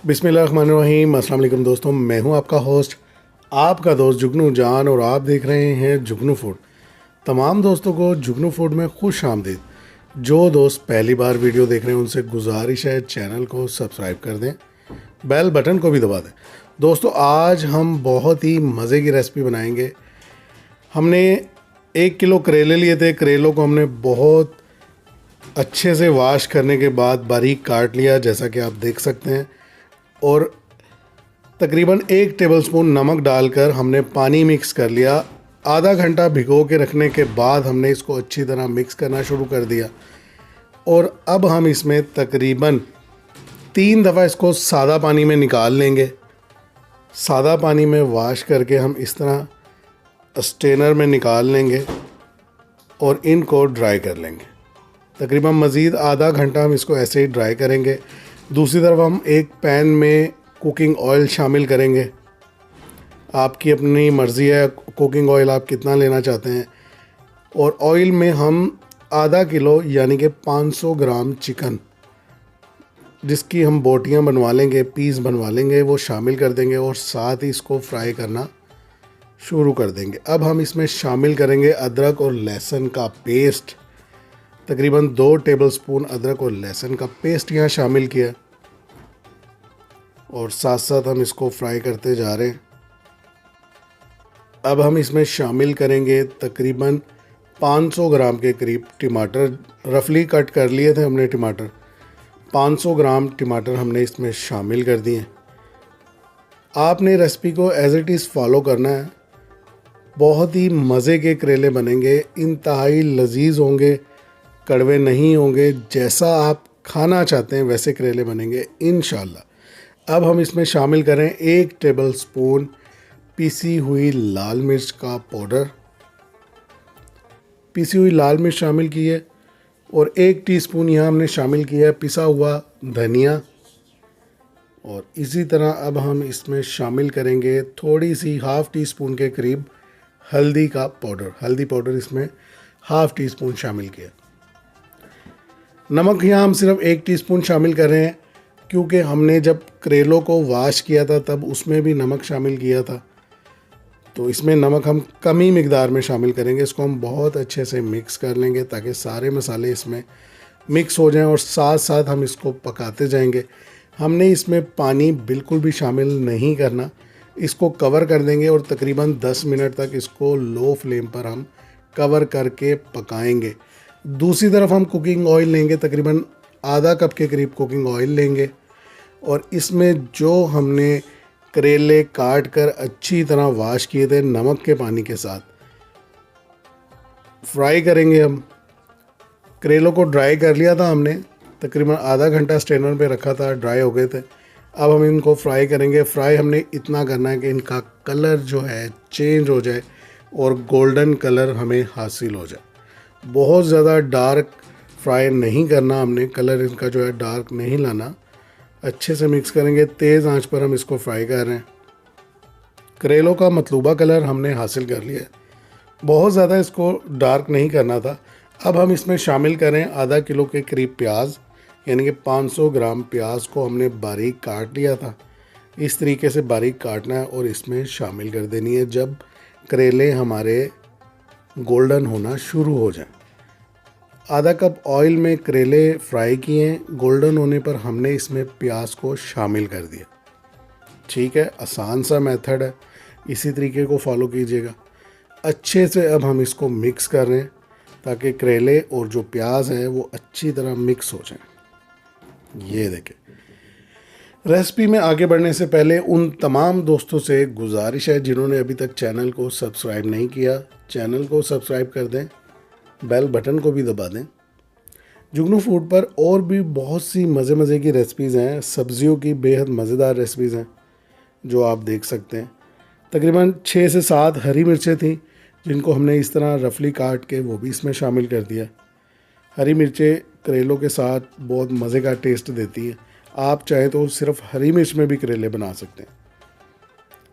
बिस्मिल्लाहिर्रहमानिर्रहीम। अस्सलाम वालेकुम दोस्तों, मैं हूं आपका होस्ट, आपका दोस्त जुगनू जान, और आप देख रहे हैं जुगनू फूड। तमाम दोस्तों को जुगनू फूड में खुश आमदीद। जो दोस्त पहली बार वीडियो देख रहे हैं उनसे गुजारिश है चैनल को सब्सक्राइब कर दें, बेल बटन को भी दबा दें। दोस्तों, आज हम बहुत ही मज़े की रेसिपी बनाएंगे। हमने 1 किलो करेले लिए थे। करेलों को हमने बहुत अच्छे से वॉश करने के बाद बारीक काट लिया, जैसा कि आप देख सकते हैं। और तकरीबन 1 टेबलस्पून नमक डालकर हमने पानी मिक्स कर लिया। आधा घंटा भिगो के रखने के बाद हमने इसको अच्छी तरह मिक्स करना शुरू कर दिया। और अब हम इसमें तकरीबन 3 दफ़ा इसको सादा पानी में निकाल लेंगे। सादा पानी में वॉश करके हम इस तरह स्ट्रेनर में निकाल लेंगे और इनको ड्राई कर लेंगे। तकरीबन मज़ीद आधा घंटा हम इसको ऐसे ही ड्राई करेंगे। दूसरी तरफ हम एक पैन में कुकिंग ऑयल शामिल करेंगे। आपकी अपनी मर्ज़ी है कुकिंग ऑयल आप कितना लेना चाहते हैं। और ऑयल में हम आधा किलो यानी कि 500 ग्राम चिकन, जिसकी हम बोटियां बनवा लेंगे, पीस बनवा लेंगे, वो शामिल कर देंगे और साथ ही इसको फ्राई करना शुरू कर देंगे। अब हम इसमें शामिल करेंगे अदरक और लहसुन का पेस्ट। तकरीबन 2 टेबलस्पून अदरक और लहसुन का पेस्ट यहाँ शामिल किया और साथ साथ हम इसको फ्राई करते जा रहे हैं। अब हम इसमें शामिल करेंगे तकरीबन 500 ग्राम के करीब टमाटर। रफली कट कर लिए थे हमने टमाटर। 500 ग्राम टमाटर हमने इसमें शामिल कर दिए। आपने रेसिपी को एज इट इज़ फॉलो करना है। बहुत ही मज़े के करेले बनेंगे, इंतहाई लजीज होंगे, कड़वे नहीं होंगे। जैसा आप खाना चाहते हैं वैसे करेले बनेंगे इंशाल्लाह। अब हम इसमें शामिल करें 1 टेबलस्पून पीसी हुई लाल मिर्च का पाउडर। पीसी हुई लाल मिर्च शामिल की है और 1 टीस्पून यहाँ हमने शामिल किया है पिसा हुआ धनिया। और इसी तरह अब हम इसमें शामिल करेंगे थोड़ी सी ½ टीस्पून के करीब हल्दी का पाउडर। हल्दी पाउडर इसमें ½ टीस्पून शामिल किया। नमक यहाँ हम सिर्फ 1 टीस्पून शामिल कर रहे हैं, क्योंकि हमने जब करेलों को वॉश किया था तब उसमें भी नमक शामिल किया था, तो इसमें नमक हम कम ही मिकदार में शामिल करेंगे। इसको हम बहुत अच्छे से मिक्स कर लेंगे ताकि सारे मसाले इसमें मिक्स हो जाएं और साथ साथ हम इसको पकाते जाएंगे। हमने इसमें पानी बिल्कुल भी शामिल नहीं करना। इसको कवर कर देंगे और तकरीबन 10 मिनट तक इसको लो फ्लेम पर हम कवर करके पकाएंगे। दूसरी तरफ हम कुकिंग ऑयल लेंगे, तकरीबन आधा कप के करीब कुकिंग ऑयल लेंगे और इसमें जो हमने करेले काट कर अच्छी तरह वॉश किए थे नमक के पानी के साथ फ्राई करेंगे। हम करेलों को ड्राई कर लिया था हमने, तकरीबन आधा घंटा स्ट्रेनर पे रखा था, ड्राई हो गए थे। अब हम इनको फ्राई करेंगे। फ्राई हमने इतना करना है कि इनका कलर जो है चेंज हो जाए और गोल्डन कलर हमें हासिल हो जाए। बहुत ज़्यादा डार्क फ्राई नहीं करना हमने, कलर इनका जो है डार्क नहीं लाना। अच्छे से मिक्स करेंगे। तेज़ आंच पर हम इसको फ्राई कर रहे हैं। करेलों का मतलूबा कलर हमने हासिल कर लिया है, बहुत ज़्यादा इसको डार्क नहीं करना था। अब हम इसमें शामिल करें आधा किलो के करीब प्याज, यानी कि 500 ग्राम प्याज को हमने बारीक काट लिया था। इस तरीके से बारीक काटना है और इसमें शामिल कर देनी है जब करेले हमारे गोल्डन होना शुरू हो जाए। आधा कप ऑयल में करेले फ्राई किए हैं। गोल्डन होने पर हमने इसमें प्याज को शामिल कर दिया। ठीक है, आसान सा मेथड है, इसी तरीके को फॉलो कीजिएगा। अच्छे से अब हम इसको मिक्स कर रहे हैं ताकि करेले और जो प्याज है वो अच्छी तरह मिक्स हो जाए। ये देखें। रेसिपी में आगे बढ़ने से पहले उन तमाम दोस्तों से गुजारिश है जिन्होंने अभी तक चैनल को सब्सक्राइब नहीं किया, चैनल को सब्सक्राइब कर दें, बेल बटन को भी दबा दें। जुगनू फूड पर और भी बहुत सी मज़े की रेसिपीज़ हैं। सब्जियों की बेहद मज़ेदार रेसिपीज़ हैं जो आप देख सकते हैं। तकरीबन 6 से 7 हरी मिर्चें थीं जिनको हमने इस तरह रफली काट के वो भी इसमें शामिल कर दिया। हरी मिर्चें करेलों के साथ बहुत मज़े का टेस्ट देती हैं। आप चाहे तो सिर्फ हरी मिर्च में भी करेले बना सकते हैं।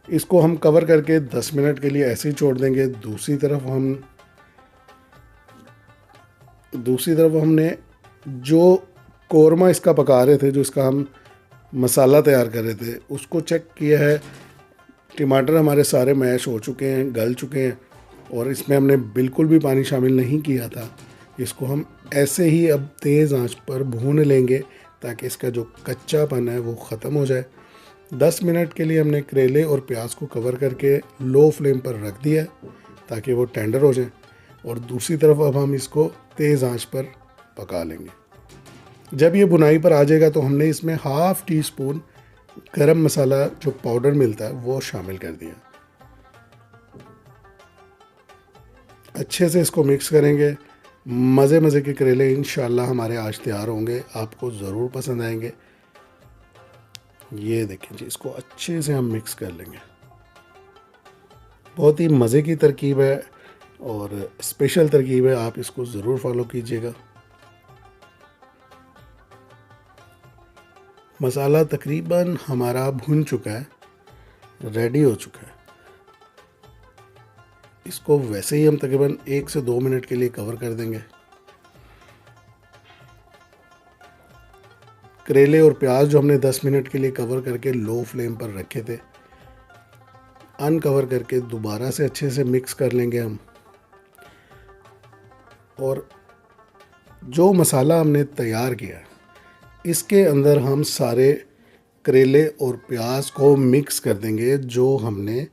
इसको हम कवर करके 10 मिनट के लिए ऐसे ही छोड़ देंगे। दूसरी तरफ हमने जो कोरमा इसका पका रहे थे, जो इसका हम मसाला तैयार कर रहे थे उसको चेक किया है। टमाटर हमारे सारे मैश हो चुके हैं, गल चुके हैं, और इसमें हमने बिल्कुल भी पानी शामिल नहीं किया था। इसको हम ऐसे ही अब तेज़ आंच पर भून लेंगे ताकि इसका जो कच्चापन है वो ख़त्म हो जाए। 10 मिनट के लिए हमने करेले और प्याज को कवर करके लो फ्लेम पर रख दिया ताकि वो टेंडर हो जाए, और दूसरी तरफ अब हम इसको तेज़ आंच पर पका लेंगे। जब ये बुनाई पर आ जाएगा तो हमने इसमें हाफ़ टी स्पून गरम मसाला जो पाउडर मिलता है वो शामिल कर दिया। अच्छे से इसको मिक्स करेंगे। मज़े मज़े के करेले इंशाल्लाह हमारे आज तैयार होंगे, आपको ज़रूर पसंद आएंगे। ये देखें जी, इसको अच्छे से हम मिक्स कर लेंगे। बहुत ही मज़े की तरकीब है और स्पेशल तरकीब है, आप इसको ज़रूर फॉलो कीजिएगा। मसाला तकरीबन हमारा भुन चुका है, रेडी हो चुका है। इसको वैसे ही हम तकरीबन 1 से 2 मिनट के लिए कवर कर देंगे। करेले और प्याज जो हमने 10 मिनट के लिए कवर करके लो फ्लेम पर रखे थे, अनकवर करके दोबारा से अच्छे से मिक्स कर लेंगे हम। और जो मसाला हमने तैयार किया इसके अंदर हम सारे करेले और प्याज को मिक्स कर देंगे जो हमने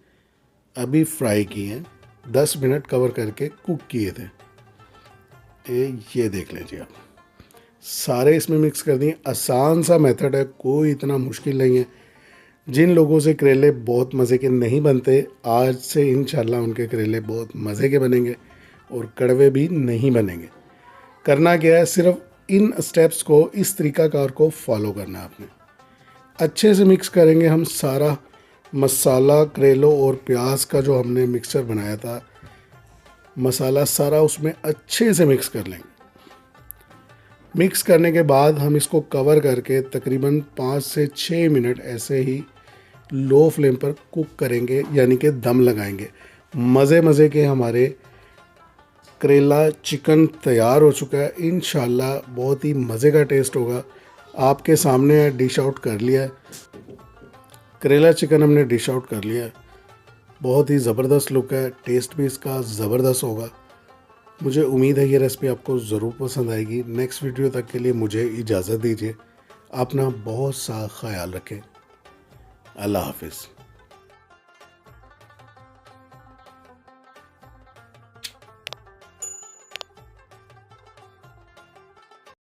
अभी फ्राई किए हैं, 10 मिनट कवर करके कुक किए थे। ये देख लीजिए आप, सारे इसमें मिक्स कर दिए। आसान सा मेथड है, कोई इतना मुश्किल नहीं है। जिन लोगों से करेले बहुत मज़े के नहीं बनते, आज से इंशाल्लाह उनके करेले बहुत मज़े के बनेंगे और कड़वे भी नहीं बनेंगे। करना क्या है, सिर्फ इन स्टेप्स को, इस तरीक़ाकार को फॉलो करना है आपने। अच्छे से मिक्स करेंगे हम सारा मसाला, करेलों और प्याज का जो हमने मिक्सचर बनाया था, मसाला सारा उसमें अच्छे से मिक्स कर लेंगे। मिक्स करने के बाद हम इसको कवर करके तकरीबन 5 से 6 मिनट ऐसे ही लो फ्लेम पर कुक करेंगे, यानी कि दम लगाएंगे। मज़े मज़े के हमारे करेला चिकन तैयार हो चुका है। इंशाल्लाह बहुत ही मज़े का टेस्ट होगा। आपके सामने है, डिश आउट कर लिया है। करेला चिकन हमने डिश आउट कर लिया है। बहुत ही ज़बरदस्त लुक है, टेस्ट भी इसका ज़बरदस्त होगा। मुझे उम्मीद है ये रेसिपी आपको ज़रूर पसंद आएगी। नेक्स्ट वीडियो तक के लिए मुझे इजाज़त दीजिए। अपना बहुत सा ख्याल रखें। अल्लाह हाफिज़।